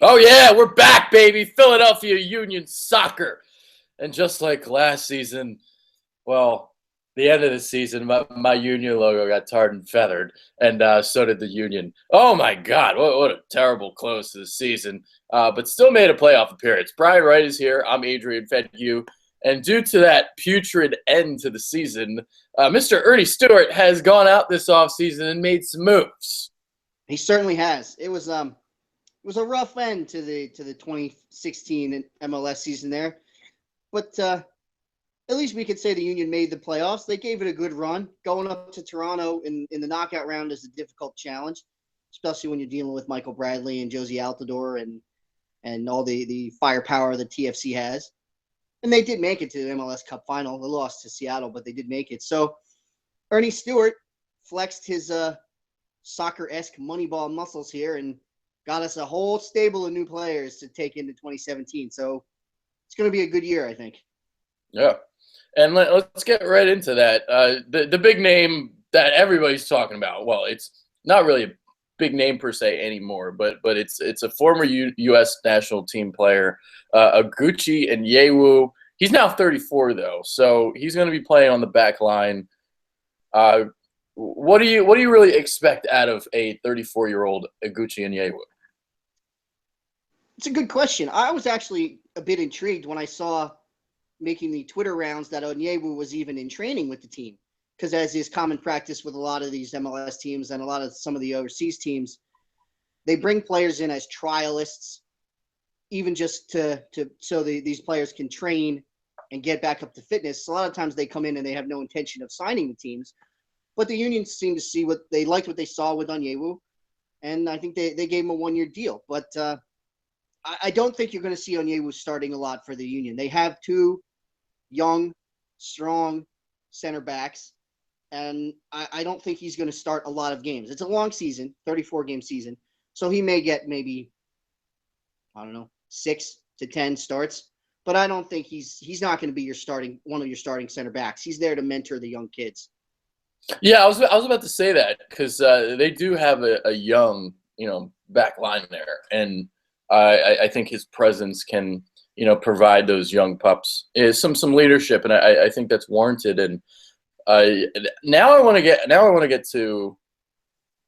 Oh, yeah, we're back, baby. Philadelphia Union Soccer. And just like last season, well, the end of the season, my Union logo got tarred and feathered, and so did the Union. Oh, my God. What a terrible close to the season, but still made a playoff appearance. Brian Wright is here. I'm Adrian Fedue. And due to that putrid end to the season, Mr. Ernie Stewart has gone out this offseason and made some moves. He certainly has. It was a rough end to the 2016 MLS season there, but at least we could say the Union made the playoffs. They gave it a good run. Going up to Toronto in the knockout round is a difficult challenge, especially when you're dealing with Michael Bradley and Josie Altidore and all the firepower that TFC has. And they did make it to the MLS Cup final. They lost to Seattle, but they did make it. So Ernie Stewart flexed his soccer-esque Moneyball muscles here and got us a whole stable of new players to take into 2017. So it's going to be a good year, I think. Yeah. And let's get right into that. The big name that everybody's talking about, well, it's not really a big name per se anymore, but it's a former U.S. national team player, Oguchi Onyewu. He's now 34, though, so he's going to be playing on the back line. What do you really expect out of a 34-year-old Oguchi Onyewu? It's a good question. I was actually a bit intrigued when I saw making the Twitter rounds that Onyewu was even in training with the team, because as is common practice with a lot of these MLS teams and a lot of some of the overseas teams, they bring players in as trialists, even just so these players can train and get back up to fitness. A lot of times they come in and they have no intention of signing the teams, but the Union seemed to see what they liked, what they saw with Onyewu, and I think they gave him a one-year deal. But I don't think you're going to see Onyewu starting a lot for the Union. They have two young, strong center backs, and I don't think he's going to start a lot of games. It's a long season, 34-game season, so he may get maybe, 6 to 10 starts, but I don't think he's not going to be one of your starting center backs. He's there to mentor the young kids. Yeah, I was about to say that because they do have a young, back line there, and I think his presence can, provide those young pups some leadership, and I think that's warranted. And now I want to get to,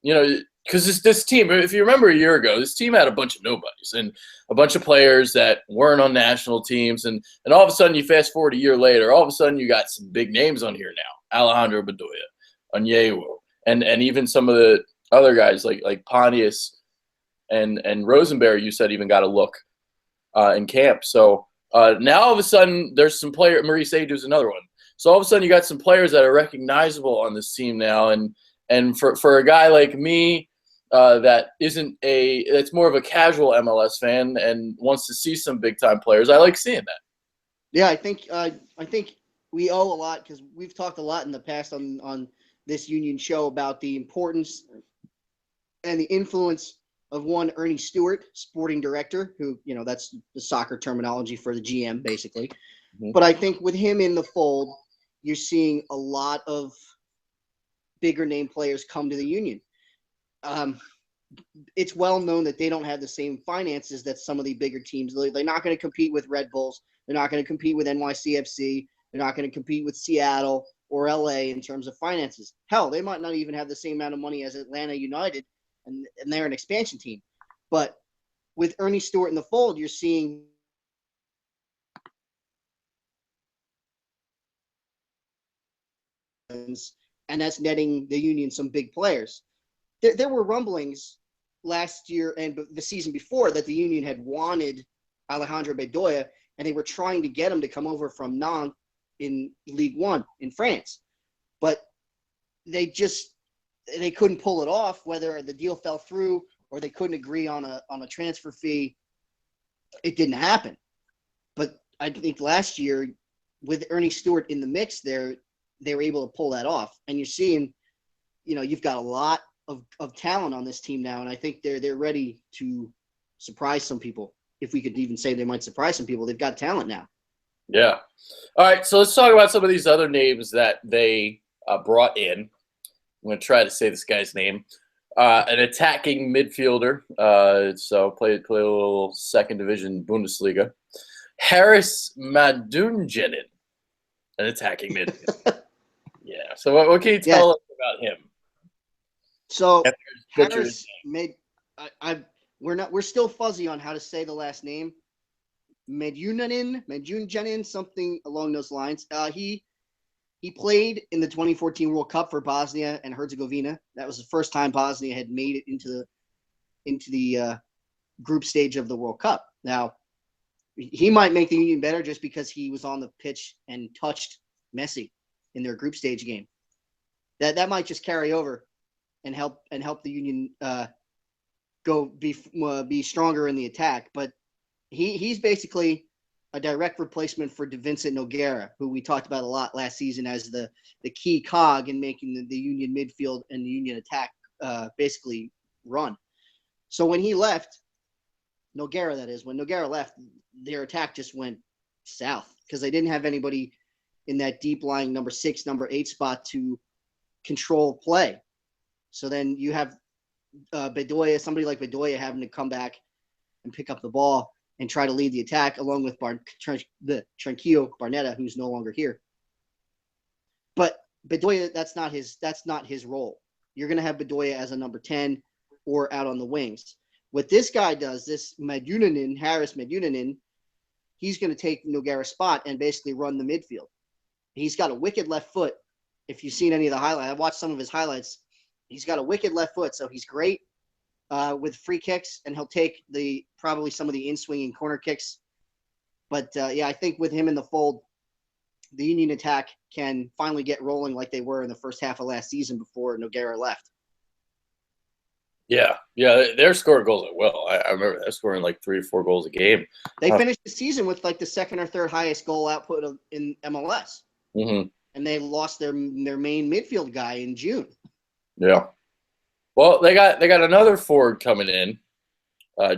because this team, if you remember a year ago, this team had a bunch of nobodies and a bunch of players that weren't on national teams, and all of a sudden you fast forward a year later, all of a sudden you got some big names on here now: Alejandro Bedoya, Onyewu, and even some of the other guys like Pontius and Rosenberry, you said, even got a look in camp. So now all of a sudden there's some player. Maurice Aidoo's another one. So all of a sudden you got some players that are recognizable on this team now, and for a guy like me that's more of a casual MLS fan and wants to see some big time players, I like seeing that. Yeah, I think we owe a lot, because we've talked a lot in the past on this Union show about the importance and the influence of one Ernie Stewart, sporting director, who, that's the soccer terminology for the GM, basically. Mm-hmm. But I think with him in the fold, you're seeing a lot of bigger name players come to the Union. It's well known that they don't have the same finances that some of the bigger teams. They're not going to compete with Red Bulls. They're not going to compete with NYCFC. They're not going to compete with Seattle or LA in terms of finances. Hell, they might not even have the same amount of money as Atlanta United, and they're an expansion team. But with Ernie Stewart in the fold, you're seeing and that's netting the Union some big players. There were rumblings last year and the season before that the Union had wanted Alejandro Bedoya, and they were trying to get him to come over from Nantes in Ligue 1 in France. But they couldn't pull it off, whether the deal fell through or they couldn't agree on a transfer fee. It didn't happen. But I think last year, with Ernie Stewart in the mix there, they were able to pull that off. And you're seeing, you've got a lot of talent on this team now, and I think they're ready to surprise some people. If we could even say they might surprise some people, they've got talent now. Yeah. All right, so let's talk about some of these other names that they brought in. I'm going to try to say this guy's name. An attacking midfielder. So play a little second division Bundesliga. Harris Madunjanin, an attacking midfielder. Yeah. So what can you tell us about him? So Harris made. We're still fuzzy on how to say the last name. Medunjanin, something along those lines. He played in the 2014 World Cup for Bosnia and Herzegovina. That was the first time Bosnia had made it into the group stage of the World Cup. Now, he might make the Union better just because he was on the pitch and touched Messi in their group stage game. That might just carry over and help the Union be stronger in the attack. But he's basically a direct replacement for Vincent Nogueira, who we talked about a lot last season as the key cog in making the Union midfield and the Union attack basically run. So when he left, Nogueira, that is, when Nogueira left, their attack just went south because they didn't have anybody in that deep lying number 6, number 8 spot to control play. So then you have Bedoya, somebody like Bedoya having to come back and pick up the ball and try to lead the attack along with Tranquillo Barnetta, who's no longer here. But Bedoya, that's not his role. You're going to have Bedoya as a number 10 or out on the wings. What this guy does, this Harris Medunjanin, he's going to take Nogueira's spot and basically run the midfield. He's got a wicked left foot. If you've seen any of the highlights, I watched some of his highlights. He's got a wicked left foot, so he's great with free kicks, and he'll take probably some of the in-swinging corner kicks. But, I think with him in the fold, the Union attack can finally get rolling like they were in the first half of last season before Nogueira left. Yeah, they're scoring goals at will. I remember they're scoring like 3 or 4 goals a game. They finished the season with like the second or third highest goal output in MLS. Mm-hmm. And they lost their main midfield guy in June. Yeah. Well, they got another forward coming in,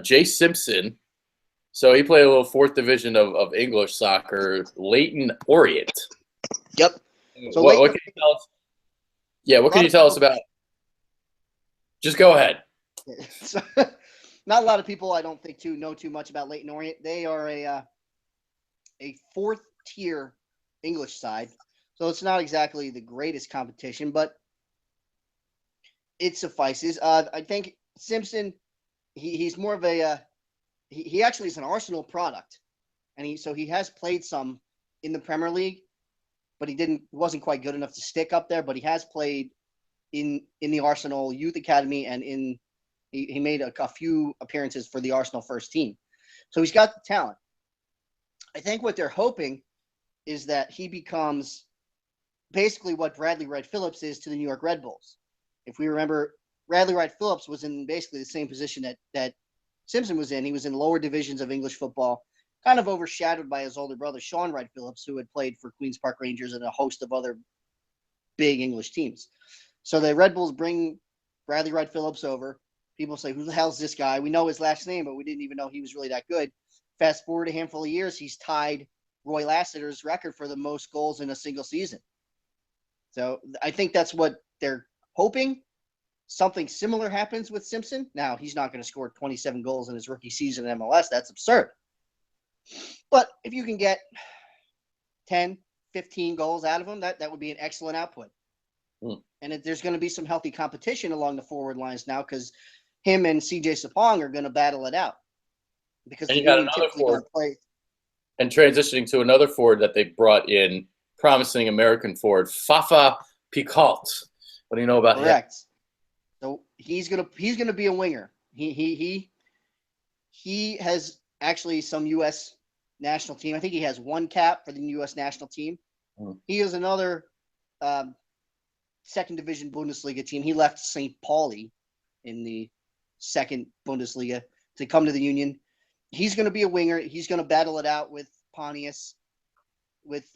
Jay Simpson. So he played a little 4th division of English soccer, Leyton Orient. Yep. So what can you tell us? Yeah, what can you tell us about? Just go ahead. So, not a lot of people, I don't think, know too much about Leyton Orient. They are a 4th tier English side, so it's not exactly the greatest competition, but it suffices. I think Simpson, he's more of a he actually is an Arsenal product, and he has played some in the Premier League, but he wasn't quite good enough to stick up there. But he has played in the Arsenal Youth Academy, and he made a few appearances for the Arsenal first team. So he's got the talent. I think what they're hoping is that he becomes basically what Bradley Wright Phillips is to the New York Red Bulls. If we remember, Bradley Wright Phillips was in basically the same position that Simpson was in. He was in lower divisions of English football, kind of overshadowed by his older brother, Sean Wright Phillips, who had played for Queen's Park Rangers and a host of other big English teams. So the Red Bulls bring Bradley Wright Phillips over. People say, who the hell's this guy? We know his last name, but we didn't even know he was really that good. Fast forward a handful of years, he's tied Roy Lassiter's record for the most goals in a single season. So I think that's what they're hoping. Something similar happens with Simpson. Now, he's not going to score 27 goals in his rookie season in MLS. That's absurd. But if you can get 10, 15 goals out of him, that would be an excellent output. And there's going to be some healthy competition along the forward lines now because him and CJ Sapong are going to battle it out. Because you got another forward. And transitioning to another forward that they brought in, promising American forward, Fafa Picault. What do you know about him? Correct. So he's gonna be a winger. He has actually some U.S. national team. I think he has 1 cap for the U.S. national team. He is another second division Bundesliga team. He left St. Pauli in the second Bundesliga to come to the Union. He's going to be a winger. He's going to battle it out with Pontius, with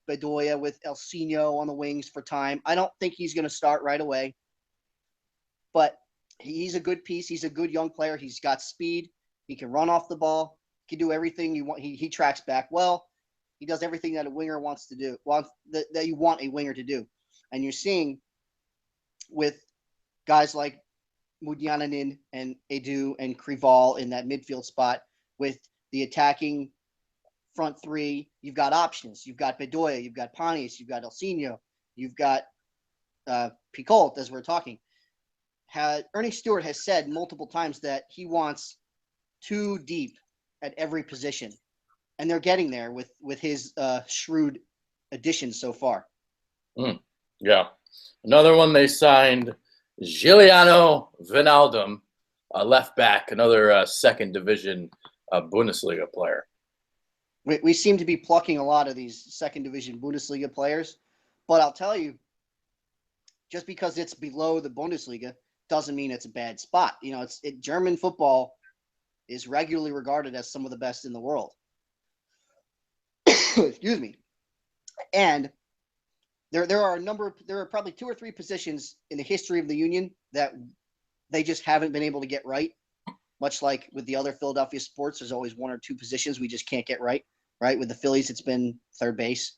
Bedoya, with Elsinho on the wings for time. I don't think he's going to start right away, but he's a good piece. He's a good young player. He's got speed. He can run off the ball. He can do everything you want. He tracks back well. He does everything that a winger wants to do, that you want a winger to do. And you're seeing with guys like Mudjananin and Edu and Krival in that midfield spot with the attacking front three. You've got options. You've got Bedoya. You've got Panis. You've got Elsinho. You've got Picoult, as we're talking. Ernie Stewart has said multiple times that he wants two deep at every position, and they're getting there with his shrewd additions so far. Yeah. Another one they signed, Giuliano Wijnaldum, left back, another second division Bundesliga player. We seem to be plucking a lot of these second division Bundesliga players, but I'll tell you, just because it's below the Bundesliga doesn't mean it's a bad spot. You know, German football is regularly regarded as some of the best in the world. Excuse me. And there are probably 2 or 3 positions in the history of the Union that they just haven't been able to get right. Much like with the other Philadelphia sports, there's always 1 or 2 positions we just can't get right. Right? With the Phillies, it's been third base.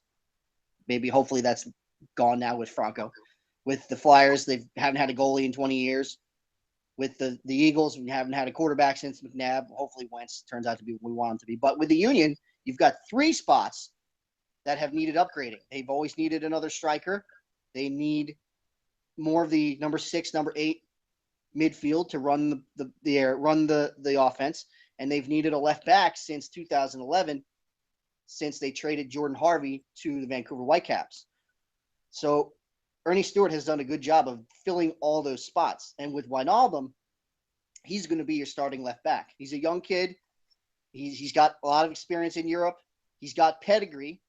Maybe hopefully that's gone now with Franco. With the Flyers, they haven't had a goalie in 20 years. With the Eagles, we haven't had a quarterback since McNabb. Hopefully Wentz turns out to be what we want him to be. But with the Union, you've got 3 spots that have needed upgrading. They've always needed another striker. They need more of the number 6, number 8 midfield to run the offense. And they've needed a left back since 2011, since they traded Jordan Harvey to the Vancouver Whitecaps. So Ernie Stewart has done a good job of filling all those spots. And with Wijnaldum, he's going to be your starting left back. He's a young kid. He's got a lot of experience in Europe. He's got pedigree,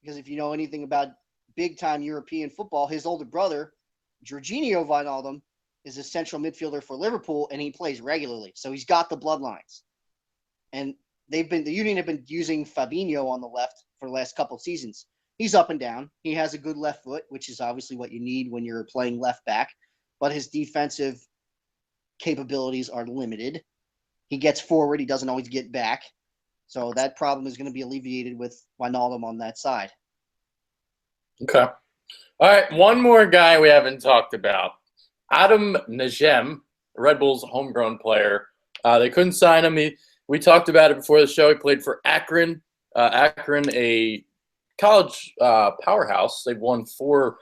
because if you know anything about big-time European football, his older brother, Jorginho Wijnaldum, is a central midfielder for Liverpool, and he plays regularly. So he's got the bloodlines. And the Union have been using Fabinho on the left for the last couple of seasons. He's up and down. He has a good left foot, which is obviously what you need when you're playing left back. But his defensive capabilities are limited. He gets forward. He doesn't always get back. So that problem is going to be alleviated with Wijnaldum on that side. Okay. All right. One more guy we haven't talked about. Adam Najem, Red Bull's homegrown player. They couldn't sign him. We talked about it before the show. He played for Akron. Akron, a college powerhouse. They've won 4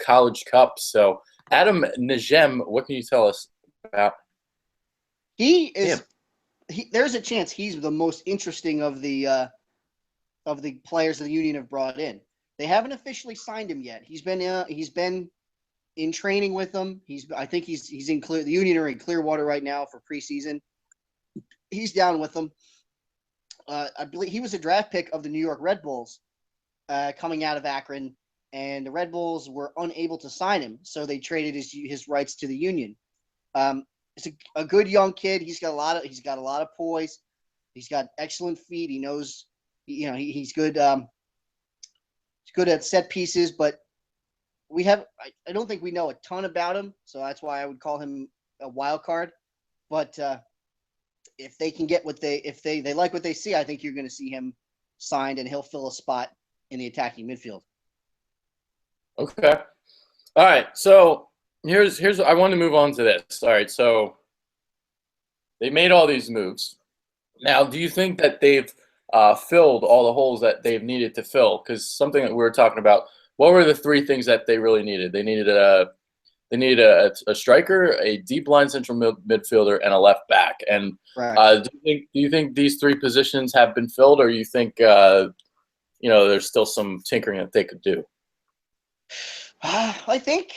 college cups. So Adam Najem, what can you tell us about? There's a chance he's the most interesting of the players the Union have brought in. They haven't officially signed him yet. He's been in training with them. I think he's in the Union are in Clearwater right now for preseason. He's down with them. I believe he was a draft pick of the New York Red Bulls coming out of Akron, and the Red Bulls were unable to sign him, so they traded his rights to the Union. It's a good young kid. He's got a lot of poise. He's got excellent feet. He knows, he's good. He's good at set pieces, but I don't think we know a ton about him, so that's why I would call him a wild card. But if they can get if they like what they see, I think you're going to see him signed, and he'll fill a spot in the attacking midfield. Okay. All right. So here's I want to move on to this. All right. So they made all these moves. Now, do you think that they've filled all the holes that they've needed to fill? Because something that we were talking about, what were the 3 things that they really needed? They needed a striker, a deep line central midfielder, and a left back. And right. Do you think these 3 positions have been filled, or you think there's still some tinkering that they could do? I think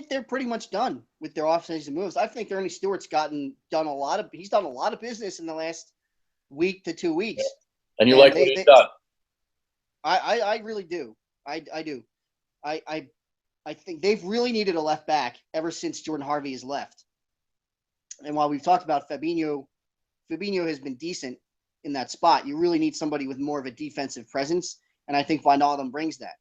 they're pretty much done with their offseason moves. I think Ernie Stewart's done a lot of business in the last week to 2 weeks. Yeah. And you like what he's done? I really do. I do. I think they've really needed a left back ever since Jordan Harvey has left. And while we've talked about Fabinho has been decent in that spot. You really need somebody with more of a defensive presence, and I think Wijnaldum brings that.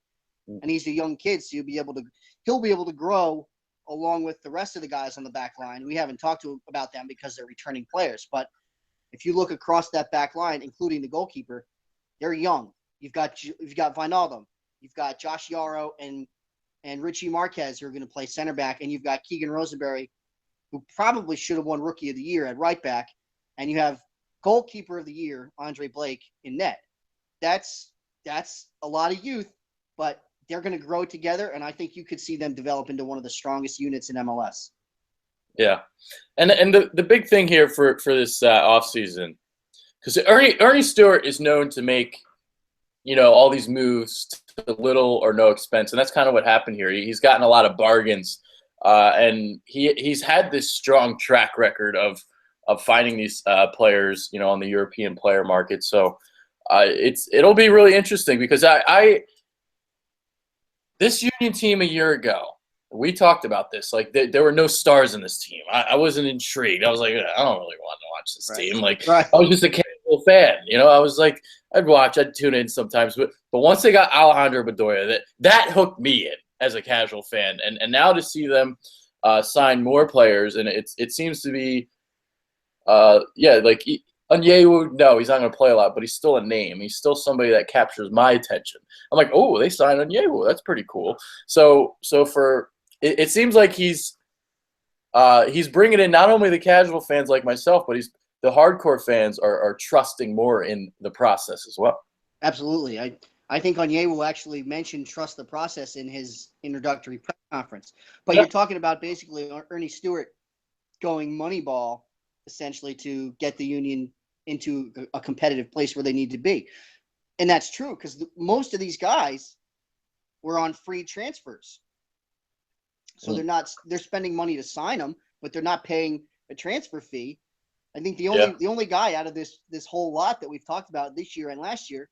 And he's a young kid, so he'll be able to grow along with the rest of the guys on the back line. We haven't talked about them because they're returning players, but if you look across that back line, including the goalkeeper, they're young. You've got Wijnaldum, you've got Josh Yarrow and Richie Marquez who are going to play center back, and you've got Keegan Rosenberry who probably should have won Rookie of the Year at right back, and you have goalkeeper of the year, Andre Blake, in net. That's a lot of youth, but they're going to grow together, and I think you could see them develop into one of the strongest units in MLS. Yeah, and the big thing here for this offseason, because Ernie Stewart is known to make, all these moves to little or no expense, and that's kind of what happened here. He's gotten a lot of bargains, and he's had this strong track record of finding these players, on the European player market. So it'll be really interesting because this Union team a year ago, we talked about this. Like there were no stars in this team. I wasn't intrigued. I was like, I don't really want to watch this team. Like I was just a casual fan. I was like, I'd tune in sometimes. But once they got Alejandro Bedoya, that hooked me in as a casual fan. And now to see them sign more players, and it seems to be, like Onyewu, no, he's not going to play a lot, but he's still a name. He's still somebody that captures my attention. I'm like, oh, they signed Onyewu. That's pretty cool. So it seems like he's bringing in not only the casual fans like myself, but the hardcore fans are trusting more in the process as well. Absolutely. I think Onyewu actually mentioned trust the process in his introductory press conference. But You're talking about basically Ernie Stewart going Moneyball essentially to get the Union into a competitive place where they need to be. And that's true because most of these guys were on free transfers. So they're spending money to sign them, but they're not paying a transfer fee. I think the only guy out of this whole lot that we've talked about this year and last year,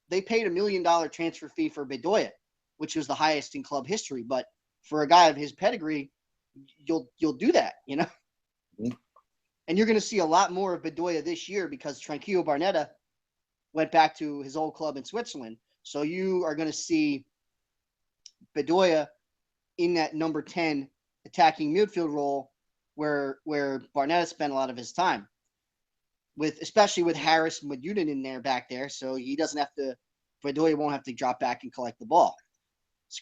they paid $1 million transfer fee for Bedoya, which was the highest in club history. But for a guy of his pedigree, you'll do that, Mm-hmm. And you're going to see a lot more of Bedoya this year because Tranquillo Barnetta went back to his old club in Switzerland. So you are going to see Bedoya in that number 10 attacking midfield role where Barnetta spent a lot of his time, especially with Harris and Madunin in there back there. So he doesn't have to, Bedoya won't have to drop back and collect the ball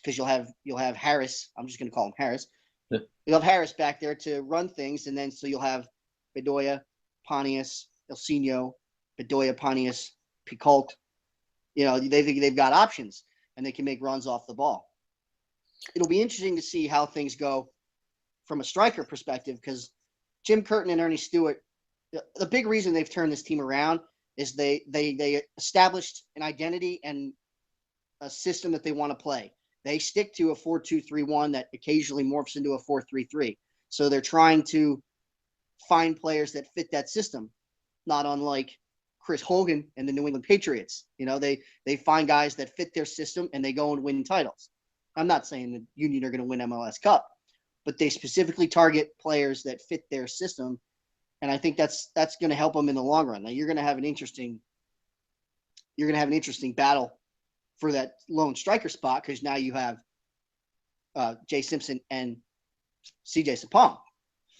because you'll have Harris. I'm just going to call him Harris. Yeah. You'll have Harris back there to run things, and then so you'll have Bedoya, Pontius, Ilsinho, Bedoya, Pontius, Picoult. They've got options, and they can make runs off the ball. It'll be interesting to see how things go from a striker perspective because Jim Curtin and Ernie Stewart, the big reason they've turned this team around is they established an identity and a system that they want to play. They stick to a 4-2-3-1 that occasionally morphs into a 4-3-3. So they're trying to find players that fit that system, not unlike Chris Hogan and the New England Patriots. They find guys that fit their system and they go and win titles. I'm not saying the Union are going to win MLS Cup, but they specifically target players that fit their system, and I think that's going to help them in the long run. Now you're going to have an interesting battle for that lone striker spot because now you have Jay Simpson and CJ Sapong.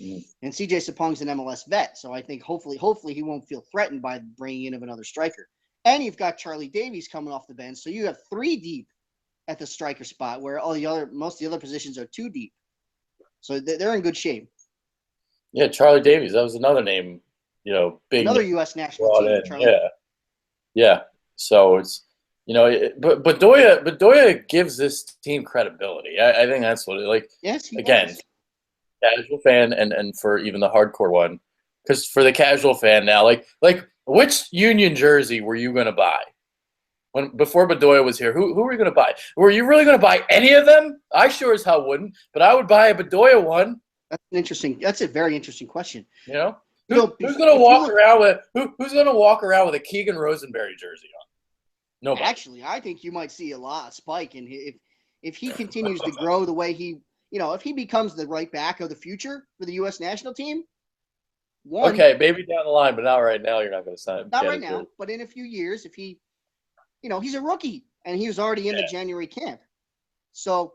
And CJ Sapong's an MLS vet, so I think hopefully he won't feel threatened by bringing in of another striker. And you've got Charlie Davies coming off the bench, so you have 3 deep at the striker spot, where most of the other positions are 2 deep. So they're in good shape. Yeah, Charlie Davies, that was another name, big. Another U.S. national team. Charlie. Yeah. So it's, but Bedoya gives this team credibility. I think that's what it Yes, again. Does. Casual fan and for even the hardcore one, because for the casual fan now, like which Union jersey were you gonna buy before Bedoya was here? Who were you gonna buy? Were you really gonna buy any of them? I sure as hell wouldn't, but I would buy a Bedoya one. That's a very interesting question. Who's gonna walk around with a Keegan Rosenberry jersey on? Nobody. Actually, I think you might see a spike in if he continues to grow the way he. If he becomes the right back of the future for the U.S. national team, okay, maybe down the line, but not right now. You're not going to sign him. Not right now, but in a few years, if he, he's a rookie and he was already in the January camp, so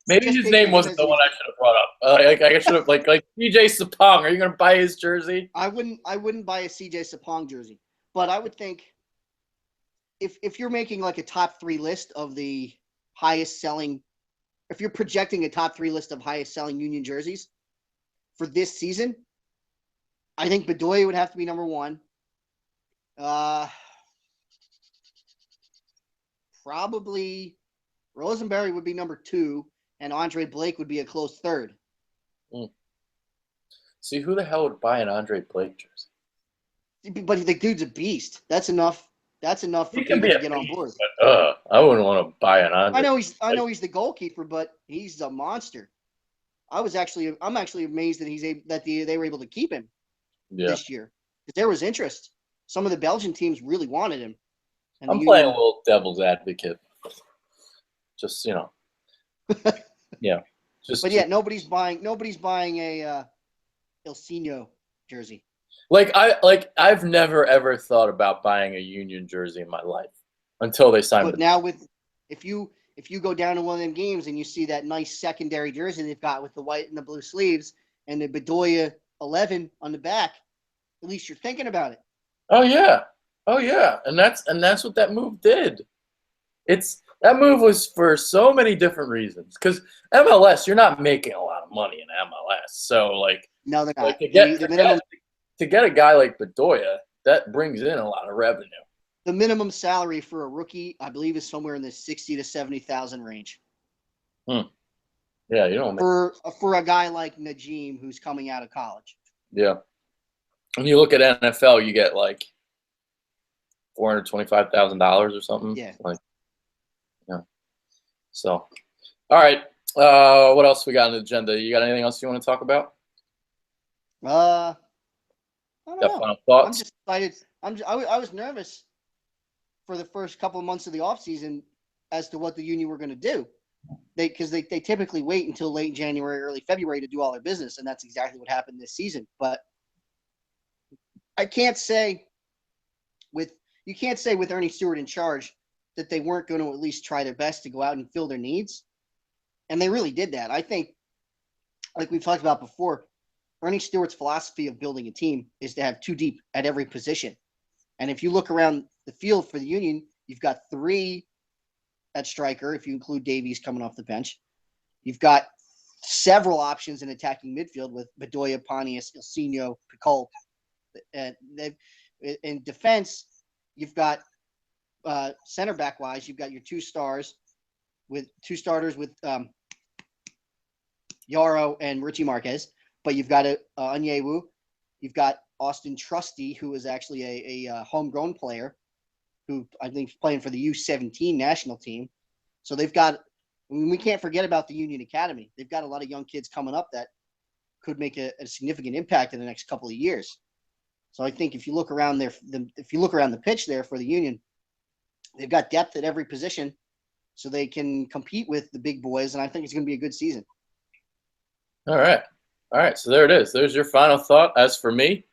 maybe his name wasn't the one I should have brought up. I should have like CJ Sapong. Are you going to buy his jersey? I wouldn't buy a CJ Sapong jersey, but I would think if you're making like a top 3 list of the highest selling. If you're projecting a top 3 list of highest selling Union jerseys, for this season, I think Bedoya would have to be number one. Probably Rosenberry would be number two, and Andre Blake would be a close third. See, who the hell would buy an Andre Blake jersey? But the dude's a beast. That's enough. That's enough for people to get on board. But, I wouldn't want to buy an Andre. I know he's the goalkeeper, but he's a monster. I'm actually amazed that they were able to keep him this year, because there was interest. Some of the Belgian teams really wanted him. And I'm playing a little devil's advocate. Just yeah. Nobody's buying a Ilsinho jersey. I've never ever thought about buying a Union jersey in my life until they signed. But now if you go down to one of them games and you see that nice secondary jersey they've got with the white and the blue sleeves and the Bedoya 11 on the back, at least you're thinking about it. Oh yeah, and that's what that move did. That move was for so many different reasons. Because MLS, you're not making a lot of money in MLS, so no, they're not. To get a guy like Bedoya, that brings in a lot of revenue. The minimum salary for a rookie, I believe, is somewhere in the 60 to 70,000 range. Yeah, you don't for a guy like Najim who's coming out of college. Yeah, when you look at NFL, you get $425,000 or something. Yeah. So, all right. What else we got on the agenda? You got anything else you want to talk about? I don't know. Final thoughts? I'm just excited. I was nervous for the first couple of months of the offseason as to what the Union were going to do. Because they typically wait until late January, early February to do all their business, and that's exactly what happened this season. But I can't say with Ernie Stewart in charge that they weren't going to at least try their best to go out and fill their needs. And they really did that. I think, like we've talked about before, Ernie Stewart's philosophy of building a team is to have two deep at every position. And if you look around the field for the Union, you've got three at striker, if you include Davies coming off the bench. You've got several options in attacking midfield with Bedoya, Pontius, Ilsinho, Picol. In defense, you've got center back wise, you've got your two starters with Yarrow and Richie Marquez, but you've got Onyewu, you've got Austin Trusty, who is actually a homegrown player who I think is playing for the U17 national team. So we can't forget about the Union Academy. They've got a lot of young kids coming up that could make a significant impact in the next couple of years. So I think if you look around the pitch there for the Union, they've got depth at every position, so they can compete with the big boys, and I think it's going to be a good season. All right. So there it is. There's your final thought. As for me,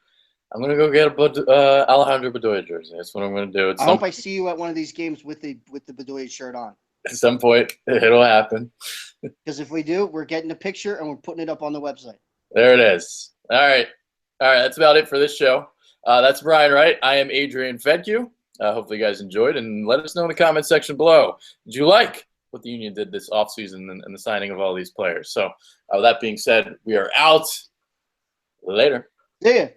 I'm going to go get a Alejandro Bedoya jersey. That's what I'm going to do. I hope I see you at one of these games with the Bedoya shirt on. At some point, it'll happen. Because if we do, we're getting a picture and we're putting it up on the website. There it is. All right. That's about it for this show. That's Brian Wright. I am Adrian Fedke. Hopefully you guys enjoyed, and let us know in the comment section below. Did you like what the Union did this offseason and the signing of all these players? So with that being said, we are out. Later. See ya.